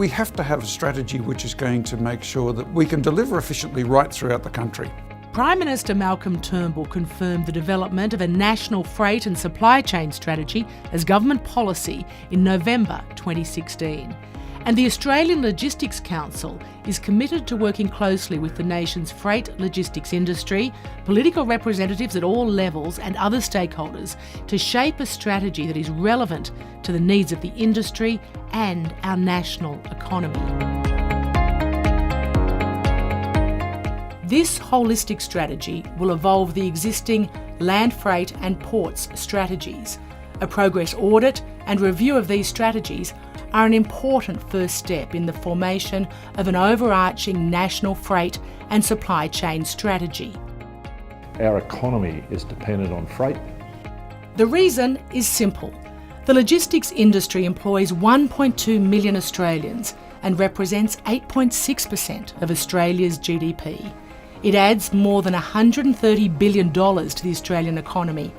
We have to have a strategy which is going to make sure that we can deliver efficiently right throughout the country. Prime Minister Malcolm Turnbull confirmed the development of a national freight and supply chain strategy as government policy in November 2016. And the Australian Logistics Council is committed to working closely with the nation's freight logistics industry, political representatives at all levels and other stakeholders to shape a strategy that is relevant to the needs of the industry and our national economy. This holistic strategy will evolve the existing land freight and ports strategies. A progress audit and review of these strategies are an important first step in the formation of an overarching national freight and supply chain strategy. Our economy is dependent on freight. The reason is simple. The logistics industry employs 1.2 million Australians and represents 8.6% of Australia's GDP. It adds more than $130 billion to the Australian economy.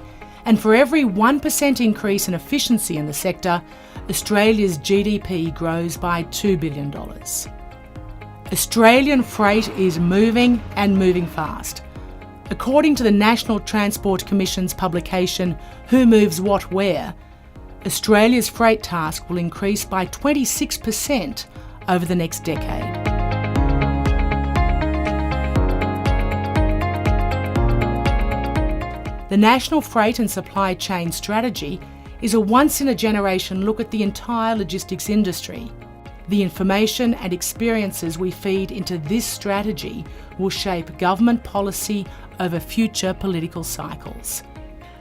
And for every 1% increase in efficiency in the sector, Australia's GDP grows by $2 billion. Australian freight is moving and moving fast. According to the National Transport Commission's publication, Who Moves What Where, Australia's freight task will increase by 26% over the next decade. The National Freight and Supply Chain Strategy is a once-in-a-generation look at the entire logistics industry. The information and experiences we feed into this strategy will shape government policy over future political cycles.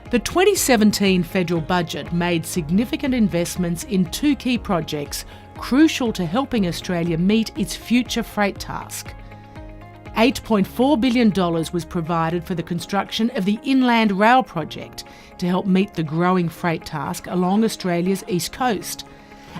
The 2017 federal budget made significant investments in two key projects crucial to helping Australia meet its future freight task. $8.4 billion was provided for the construction of the Inland Rail project to help meet the growing freight task along Australia's east coast.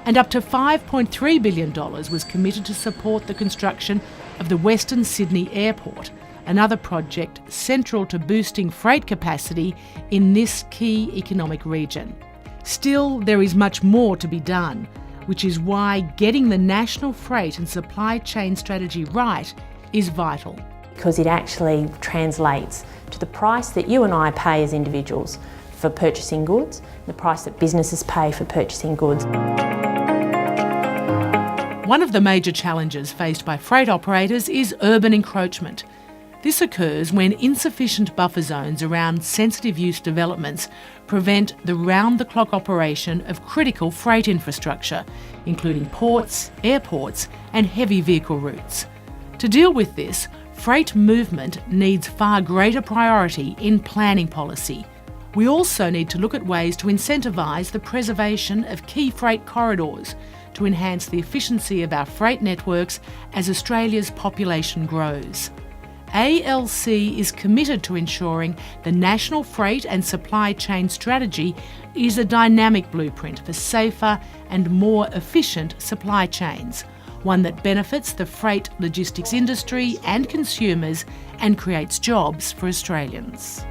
And up to $5.3 billion was committed to support the construction of the Western Sydney Airport, another project central to boosting freight capacity in this key economic region. Still, there is much more to be done, which is why getting the national freight and supply chain strategy right is vital. Because it actually translates to the price that you and I pay as individuals for purchasing goods, the price that businesses pay for purchasing goods. One of the major challenges faced by freight operators is urban encroachment. This occurs when insufficient buffer zones around sensitive use developments prevent the round-the-clock operation of critical freight infrastructure, including ports, airports and heavy vehicle routes. To deal with this, freight movement needs far greater priority in planning policy. We also need to look at ways to incentivise the preservation of key freight corridors to enhance the efficiency of our freight networks as Australia's population grows. ALC is committed to ensuring the National Freight and Supply Chain Strategy is a dynamic blueprint for safer and more efficient supply chains, one that benefits the freight logistics industry and consumers and creates jobs for Australians.